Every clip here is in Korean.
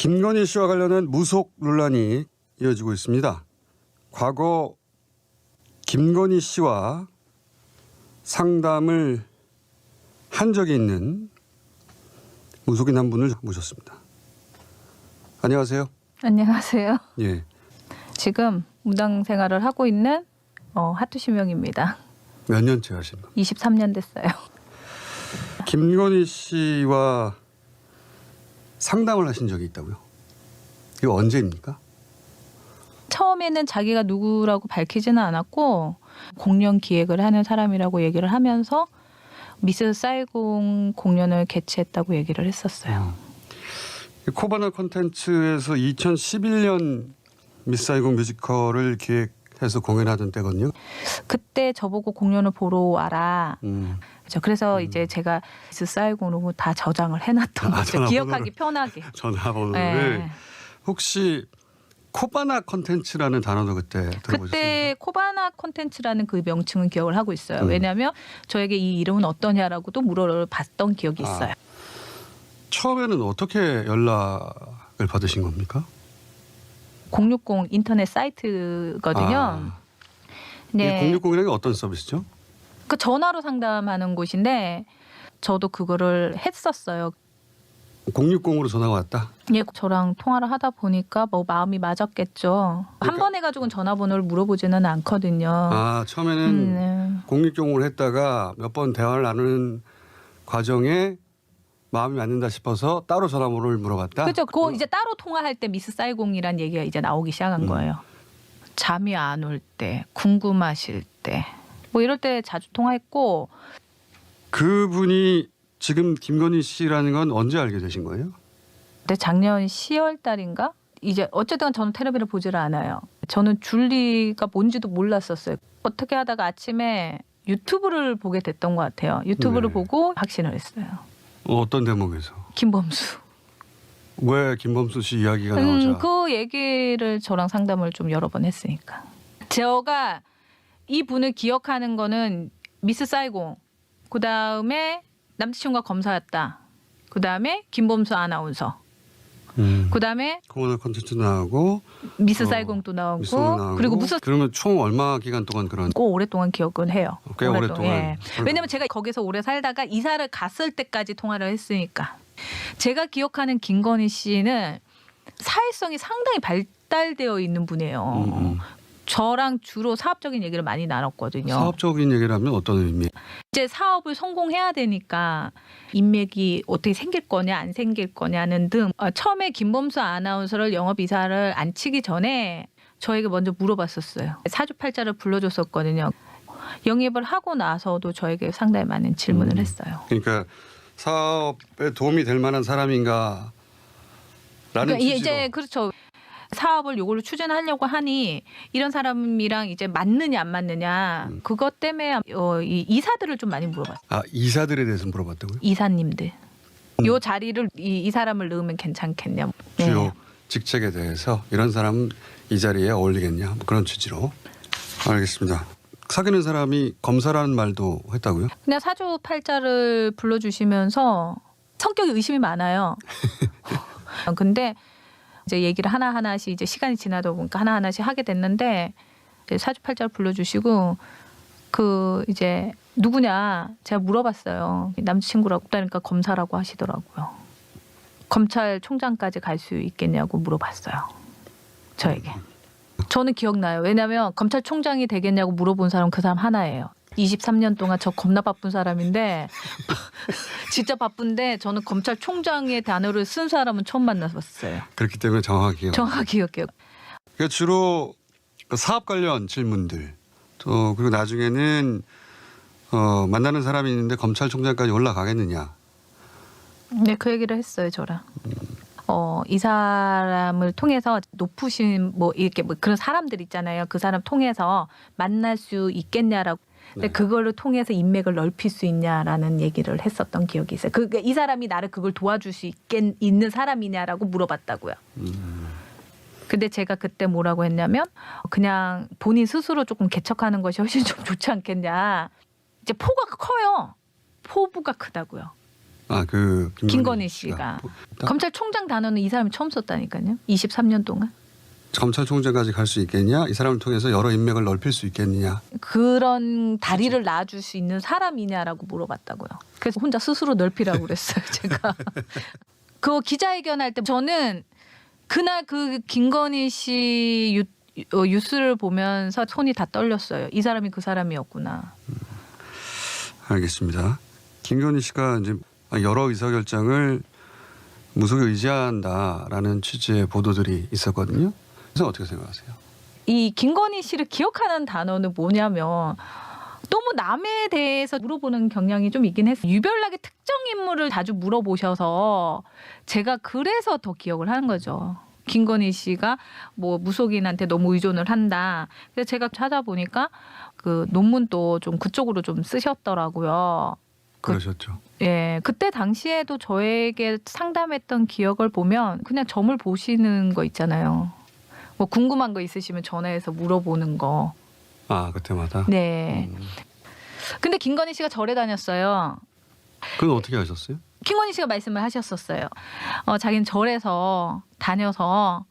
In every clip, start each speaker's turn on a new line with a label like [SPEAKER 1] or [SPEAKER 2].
[SPEAKER 1] 김건희 씨와 관련한 무속 논란이 이어지고 있습니다. 과거 김건희 씨와 상담을 한 적이 있는 무속인 한 분을 모셨습니다. 안녕하세요.
[SPEAKER 2] 안녕하세요.
[SPEAKER 1] 예.
[SPEAKER 2] 지금 무당 생활을 하고 있는 하투시명입니다.
[SPEAKER 1] 몇 년째 하신 거?
[SPEAKER 2] 23년 됐어요.
[SPEAKER 1] 김건희 씨와 상담을 하신 적이 있다고요? 이거 언제입니까?
[SPEAKER 2] 처음에는 자기가 누구라고 밝히지는 않았고 공연 기획을 하는 사람이라고 얘기를 하면서 미스 사이공 공연을 개최했다고 얘기를 했었어요.
[SPEAKER 1] 코바나 콘텐츠에서 2011년 미스 사이공 뮤지컬을 기획해서 공연하던 때거든요.
[SPEAKER 2] 그때 저보고 공연을 보러 와라. 그렇죠. 그래서 이제 제가 미스 사이공으로 다 저장을 해놨던 거죠. 기억하기 편하게.
[SPEAKER 1] 전화번호를.
[SPEAKER 2] 네.
[SPEAKER 1] 혹시 코바나 콘텐츠라는 단어도 그때 들어보셨어요?
[SPEAKER 2] 그때 코바나 콘텐츠라는 그 명칭은 기억을 하고 있어요. 왜냐하면 저에게 이 이름은 어떠냐라고도 물어봤던 기억이 있어요.
[SPEAKER 1] 처음에는 어떻게 연락을 받으신 겁니까?
[SPEAKER 2] 060 인터넷 사이트거든요. 네.
[SPEAKER 1] 060이라는 게 어떤 서비스죠?
[SPEAKER 2] 그 전화로 상담하는 곳인데 저도 그거를 했었어요.
[SPEAKER 1] 060으로 전화가 왔다?
[SPEAKER 2] 예, 저랑 통화를 하다 보니까 뭐 마음이 맞았겠죠. 한 번 해가지고는 전화번호를 물어보지는 않거든요.
[SPEAKER 1] 아, 처음에는 060으로 했다가 몇 번 대화를 나누는 과정에 마음이 맞는다 싶어서 따로 전화번호를 물어봤다?
[SPEAKER 2] 그렇죠. 그거 이제 따로 통화할 때 미스 사이공이란 얘기가 이제 나오기 시작한 거예요. 잠이 안 올 때, 궁금하실 때, 뭐 이럴 때 자주 통화했고.
[SPEAKER 1] 그분이 지금 김건희 씨라는 건 언제 알게 되신 거예요?
[SPEAKER 2] 근데 작년 10월 달인가? 이제 어쨌든 저는 텔레비를 보지를 않아요. 저는 줄리가 뭔지도 몰랐었어요. 어떻게 하다가 아침에 유튜브를 보게 됐던 것 같아요. 유튜브를 보고 확신을 했어요.
[SPEAKER 1] 어떤 대목에서?
[SPEAKER 2] 김범수.
[SPEAKER 1] 왜 김범수 씨 이야기가 나오자?
[SPEAKER 2] 그 얘기를 저랑 상담을 좀 여러 번 했으니까. 제가 이 분을 기억하는 거는 미스 사이공, 그 다음에 남자친구가 검사였다. 그 다음에 김범수 아나운서. 그 다음에
[SPEAKER 1] 코바나 콘텐츠 나오고
[SPEAKER 2] 미스 사이공도 나오고 그리고 무슨
[SPEAKER 1] 그러면 총 얼마 기간 동안 그런?
[SPEAKER 2] 꽤 오랫동안 기억은 해요.
[SPEAKER 1] 꽤 오랫동안.
[SPEAKER 2] 예. 왜냐면 제가 거기서 오래 살다가 이사를 갔을 때까지 통화를 했으니까. 제가 기억하는 김건희 씨는 사회성이 상당히 발달되어 있는 분이에요. 저랑 주로 사업적인 얘기를 많이 나눴거든요.
[SPEAKER 1] 사업적인 얘기를 하면 어떤 의미?
[SPEAKER 2] 이제 사업을 성공해야 되니까 인맥이 어떻게 생길 거냐 안 생길 거냐는 등 처음에 김범수 아나운서를 영업 이사를 안 치기 전에 저에게 먼저 물어봤었어요. 사주팔자를 불러줬었거든요. 영입을 하고 나서도 저에게 상당히 많은 질문을 했어요.
[SPEAKER 1] 그러니까 사업에 도움이 될 만한 사람인가? 라는 취지로.
[SPEAKER 2] 이제 그렇죠. 사업을 요걸로 추진하려고 하니 이런 사람이랑 이제 맞느냐 안 맞느냐 그것 때문에 이 이사들을 좀 많이 물어봤어요.
[SPEAKER 1] 아, 이사들에 대해서 물어봤다고요?
[SPEAKER 2] 이사님들. 요 자리를 이 사람을 넣으면 괜찮겠냐.
[SPEAKER 1] 주요 직책에 대해서 이런 사람은 이 자리에 어울리겠냐 뭐 그런 취지로. 알겠습니다. 사귀는 사람이 검사라는 말도 했다고요?
[SPEAKER 2] 그냥 사주팔자를 불러주시면서 성격이 의심이 많아요. 근데 이제 얘기를 하나하나씩 이제 시간이 지나다 보니까 하나하나씩 하게 됐는데 이제 사주팔자를 불러주시고 그 이제 누구냐 제가 물어봤어요. 남자친구라고 그러니까 검사라고 하시더라고요. 검찰총장까지 갈 수 있겠냐고 물어봤어요. 저에게. 저는 기억나요. 왜냐하면 검찰총장이 되겠냐고 물어본 사람 그 사람 하나예요. 23년 동안 저 겁나 바쁜 사람인데 진짜 바쁜데 저는 검찰총장의 단어를 쓴 사람은 처음 만나봤어요.
[SPEAKER 1] 그렇기 때문에 정확히
[SPEAKER 2] 기억해요.
[SPEAKER 1] 그러니까 주로 사업 관련 질문들 또 그리고 나중에는 만나는 사람이 있는데 검찰총장까지 올라가겠느냐.
[SPEAKER 2] 네, 그 얘기를 했어요, 저랑. 이 사람을 통해서 높으신 뭐 이렇게 뭐 그런 사람들 있잖아요. 그 사람 통해서 만날 수 있겠냐라고. 근데 그걸로 통해서 인맥을 넓힐 수 있냐라는 얘기를 했었던 기억이 있어요. 이 사람이 나를 그걸 도와줄 수 있는 사람이냐라고 물어봤다고요. 근데 제가 그때 뭐라고 했냐면 그냥 본인 스스로 조금 개척하는 것이 훨씬 좀 좋지 않겠냐. 이제 포가 커요. 포부가 크다고요.
[SPEAKER 1] 그
[SPEAKER 2] 김건희 씨가. 검찰총장 단어는 이 사람이 처음 썼다니까요. 23년 동안.
[SPEAKER 1] 검찰총장까지 갈 수 있겠냐? 이 사람을 통해서 여러 인맥을 넓힐 수 있겠느냐?
[SPEAKER 2] 그런 다리를 놔줄 수 있는 사람이냐라고 물어봤다고요. 그래서 혼자 스스로 넓히라고 그랬어요. 제가. 그 기자회견 할 때 저는 그날 그 김건희 씨 뉴스를 보면서 손이 다 떨렸어요. 이 사람이 그 사람이었구나.
[SPEAKER 1] 알겠습니다. 김건희 씨가 이제 여러 의사결정을 무속에 의지한다라는 취지의 보도들이 있었거든요. 그래서 어떻게 생각하세요?
[SPEAKER 2] 이 김건희 씨를 기억하는 단어는 뭐냐면 너무 남에 대해서 물어보는 경향이 좀 있긴 했어요. 유별나게 특정 인물을 자주 물어보셔서 제가 그래서 더 기억을 하는 거죠. 김건희 씨가 뭐 무속인한테 너무 의존을 한다. 그래서 제가 찾아보니까 그 논문도 좀 그쪽으로 좀 쓰셨더라고요.
[SPEAKER 1] 그러셨죠.
[SPEAKER 2] 예, 그때 당시에도 저에게 상담했던 기억을 보면 그냥 점을 보시는 거 있잖아요. 뭐 궁금한 거 있으시면 전화해서 물어보는 거.
[SPEAKER 1] 그때마다?
[SPEAKER 2] 네. 근데 김건희 씨가 절에 다녔어요.
[SPEAKER 1] 그건 어떻게 하셨어요?
[SPEAKER 2] 김건희 씨가 말씀을 하셨었어요. 자기는 절에서 다녀서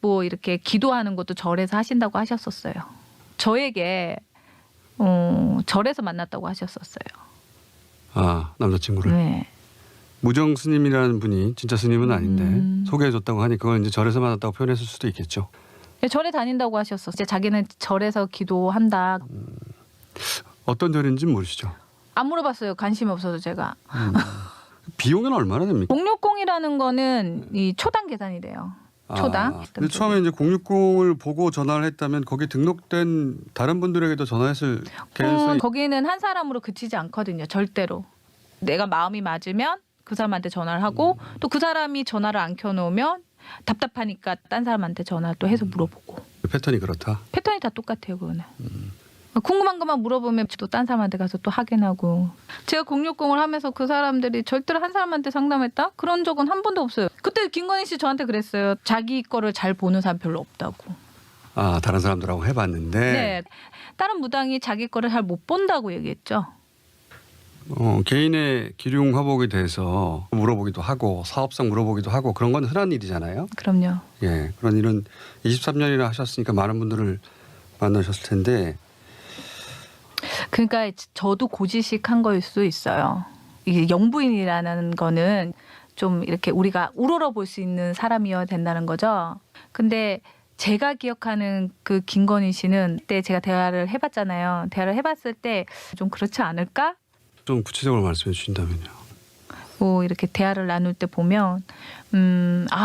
[SPEAKER 2] 뭐 이렇게 기도하는 것도 절에서 하신다고 하셨었어요. 저에게 절에서 만났다고 하셨었어요.
[SPEAKER 1] 남자친구를?
[SPEAKER 2] 네.
[SPEAKER 1] 무정 스님이라는 분이 진짜 스님은 아닌데 소개해줬다고 하니 그걸 이제 절에서 만났다고 표현했을 수도 있겠죠.
[SPEAKER 2] 네, 절에 다닌다고 하셨었어요. 이제 자기는 절에서 기도한다.
[SPEAKER 1] 어떤 절인지 모르시죠?
[SPEAKER 2] 안 물어봤어요. 관심이 없어서 제가.
[SPEAKER 1] 비용은 얼마나 됩니까?
[SPEAKER 2] 060이라는 거는 이 초당 계산이 돼요. 초당.
[SPEAKER 1] 근데 처음에 이제 060을 보고 전화를 했다면 거기 등록된 다른 분들에게도 전화했을 개연성이
[SPEAKER 2] 거기는 한 사람으로 그치지 않거든요. 절대로. 내가 마음이 맞으면 그 사람한테 전화를 하고 또 그 사람이 전화를 안 켜놓으면 답답하니까 딴 사람한테 전화 또 해서 물어보고.
[SPEAKER 1] 패턴이 그렇다?
[SPEAKER 2] 패턴이 다 똑같아요. 그거는. 궁금한 것만 물어보면 또 딴 사람한테 가서 또 확인하고. 제가 060을 하면서 그 사람들이 절대로 한 사람한테 상담했다? 그런 적은 한 번도 없어요. 그때 김건희 씨 저한테 그랬어요. 자기 거를 잘 보는 사람 별로 없다고.
[SPEAKER 1] 다른 사람들하고 해봤는데.
[SPEAKER 2] 네. 다른 무당이 자기 거를 잘 못 본다고 얘기했죠.
[SPEAKER 1] 개인의 기륭 화복에 대해서 물어보기도 하고 사업성 물어보기도 하고 그런 건 흔한 일이잖아요.
[SPEAKER 2] 그럼요.
[SPEAKER 1] 예, 그런 일은 23년이나 하셨으니까 많은 분들을 만나셨을 텐데.
[SPEAKER 2] 그러니까 저도 고지식한 거일 수 있어요. 이게 영부인이라는 거는 좀 이렇게 우리가 우러러 볼 수 있는 사람이어야 된다는 거죠. 근데 제가 기억하는 그 김건희 씨는 그때 제가 대화를 해봤잖아요. 대화를 해봤을 때 좀 그렇지 않을까?
[SPEAKER 1] 좀 구체적으로 말씀해 주신다면요.
[SPEAKER 2] 뭐 이렇게 대화를 나눌 때 보면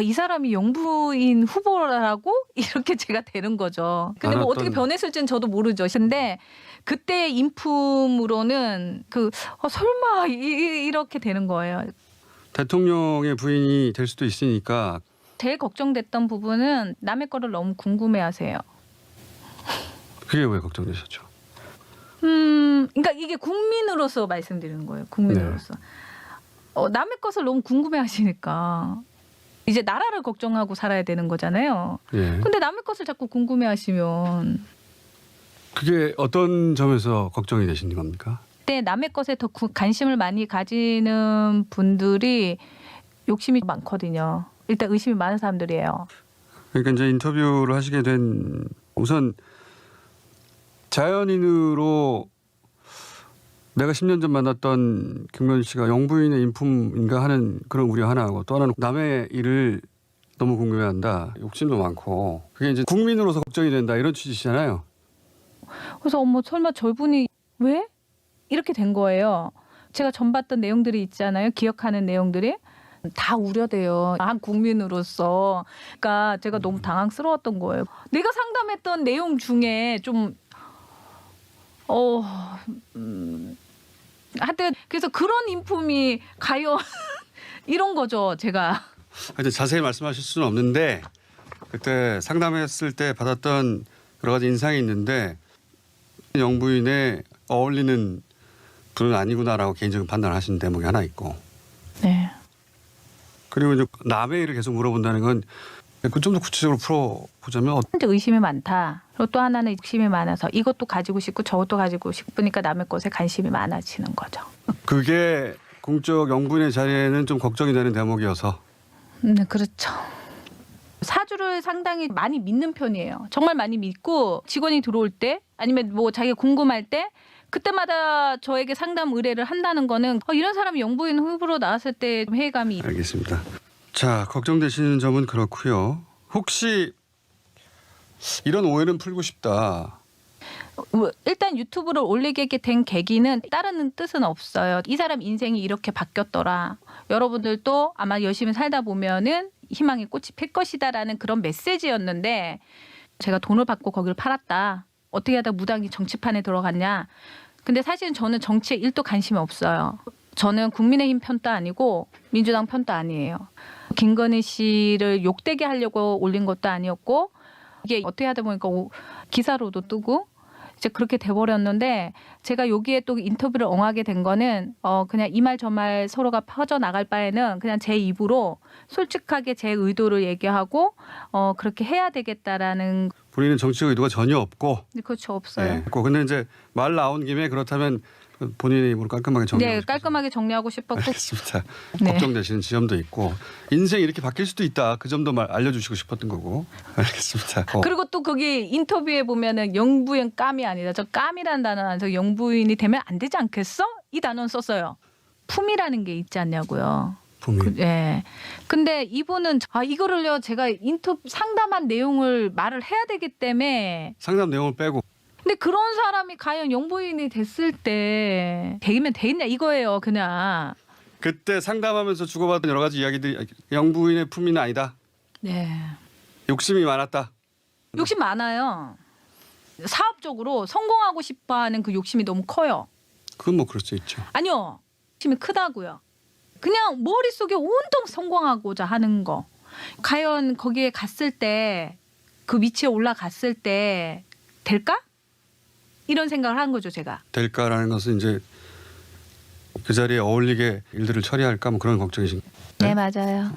[SPEAKER 2] 이 사람이 영부인 후보라고 이렇게 제가 되는 거죠. 근데 뭐 어떻게 변했을지는 저도 모르죠. 근데 그때 인품으로는 설마 이렇게 되는 거예요.
[SPEAKER 1] 대통령의 부인이 될 수도 있으니까.
[SPEAKER 2] 제일 걱정됐던 부분은 남의 거를 너무 궁금해하세요.
[SPEAKER 1] 그게 왜 걱정되셨죠?
[SPEAKER 2] 그러니까 이게 국민으로서 말씀드리는 거예요. 국민으로서. 남의 것을 너무 궁금해하시니까 이제 나라를 걱정하고 살아야 되는 거잖아요.
[SPEAKER 1] 예.
[SPEAKER 2] 근데 남의 것을 자꾸 궁금해하시면
[SPEAKER 1] 그게 어떤 점에서 걱정이 되시는 겁니까?
[SPEAKER 2] 그때 남의 것에 더 관심을 많이 가지는 분들이 욕심이 많거든요. 일단 의심이 많은 사람들이에요.
[SPEAKER 1] 그러니까 이제 인터뷰를 하시게 된 우선 자연인으로 내가 10년 전 만났던 김건희 씨가 영부인의 인품인가 하는 그런 우려 하나하고 또 하나는 남의 일을 너무 궁금해한다. 욕심도 많고 그게 이제 국민으로서 걱정이 된다 이런 취지시잖아요.
[SPEAKER 2] 그래서 설마 저분이 왜? 이렇게 된 거예요. 제가 전 봤던 내용들이 있잖아요. 기억하는 내용들이. 다 우려돼요. 한 국민으로서. 그러니까 제가 너무 당황스러웠던 거예요. 내가 상담했던 내용 중에 좀 하여튼 그래서 그런 인품이 과연 이런 거죠. 제가.
[SPEAKER 1] 하여튼 자세히 말씀하실 수는 없는데 그때 상담했을 때 받았던 여러 가지 인상이 있는데 영부인에 어울리는 분은 아니구나라고 개인적인 판단을 하신 대목이 하나 있고.
[SPEAKER 2] 네.
[SPEAKER 1] 그리고 이제 남의 일을 계속 물어본다는 건 좀 더 구체적으로 풀어보자면
[SPEAKER 2] 의심이 많다. 그리고 또 하나는 욕심이 많아서 이것도 가지고 싶고 저것도 가지고 싶으니까 남의 것에 관심이 많아지는 거죠.
[SPEAKER 1] 그게 공적 영부인의 자리에는 좀 걱정이 되는 대목이어서.
[SPEAKER 2] 네, 그렇죠. 사주를 상당히 많이 믿는 편이에요. 정말 많이 믿고 직원이 들어올 때 아니면 뭐 자기가 궁금할 때 그때마다 저에게 상담 의뢰를 한다는 거는 이런 사람이 영부인 후보로 나왔을 때 좀 회의감이.
[SPEAKER 1] 알겠습니다. 자, 걱정되시는 점은 그렇고요. 혹시 이런 오해는 풀고 싶다.
[SPEAKER 2] 일단 유튜브를 올리게 된 계기는 다른 뜻은 없어요. 이 사람 인생이 이렇게 바뀌었더라. 여러분들도 아마 열심히 살다 보면은 희망의 꽃이 필 것이다라는 그런 메시지였는데 제가 돈을 받고 거기를 팔았다. 어떻게 하다 무당이 정치판에 들어갔냐. 근데 사실은 저는 정치에 1도 관심이 없어요. 저는 국민의힘 편도 아니고 민주당 편도 아니에요. 김건희 씨를 욕되게 하려고 올린 것도 아니었고 이게 어떻게 하다 보니까 기사로도 뜨고 이제 그렇게 돼버렸는데 제가 여기에 또 인터뷰를 엉하게 된 거는 그냥 이 말 저 말 서로가 퍼져 나갈 바에는 그냥 제 입으로 솔직하게 제 의도를 얘기하고 그렇게 해야 되겠다라는.
[SPEAKER 1] 본인은 정치적 의도가 전혀 없고.
[SPEAKER 2] 그렇죠, 없어요.
[SPEAKER 1] 네. 근데 이제 말 나온 김에 그렇다면 본인의 입으로 깔끔하게 정리하고
[SPEAKER 2] 네,
[SPEAKER 1] 싶어서.
[SPEAKER 2] 깔끔하게 정리하고 싶었고.
[SPEAKER 1] 알겠습니다.
[SPEAKER 2] 네.
[SPEAKER 1] 걱정되시는 지점도 있고 인생이 이렇게 바뀔 수도 있다. 그 점도 알려주시고 싶었던 거고. 알겠습니다.
[SPEAKER 2] 그리고 또 거기 인터뷰에 보면은 영부인 깜이 아니다. 저 깜이라는 단어는 안 써서 영부인이 되면 안 되지 않겠어? 이 단어는 썼어요. 품이라는 게 있지 않냐고요.
[SPEAKER 1] 품이.
[SPEAKER 2] 예. 근데 이분은 이거를요 제가 인터뷰 상담한 내용을 말을 해야 되기 때문에.
[SPEAKER 1] 상담 내용을 빼고.
[SPEAKER 2] 근데 그런 사람이 과연 영부인이 됐을 때 되면 되겠냐 이거예요 그냥.
[SPEAKER 1] 그때 상담하면서 주고받은 여러 가지 이야기들이 영부인의 품위는 아니다.
[SPEAKER 2] 네.
[SPEAKER 1] 욕심이 많았다.
[SPEAKER 2] 욕심 많아요. 사업적으로 성공하고 싶어하는 그 욕심이 너무 커요.
[SPEAKER 1] 그건 뭐 그럴 수 있죠.
[SPEAKER 2] 아니요. 욕심이 크다고요. 그냥 머릿속에 온통 성공하고자 하는 거. 과연 거기에 갔을 때 그 위치에 올라갔을 때 될까? 이런 생각을 한 거죠 제가.
[SPEAKER 1] 될까라는 것은 이제 그 자리에 어울리게 일들을 처리할까 뭐 그런 걱정이신.
[SPEAKER 2] 네 맞아요.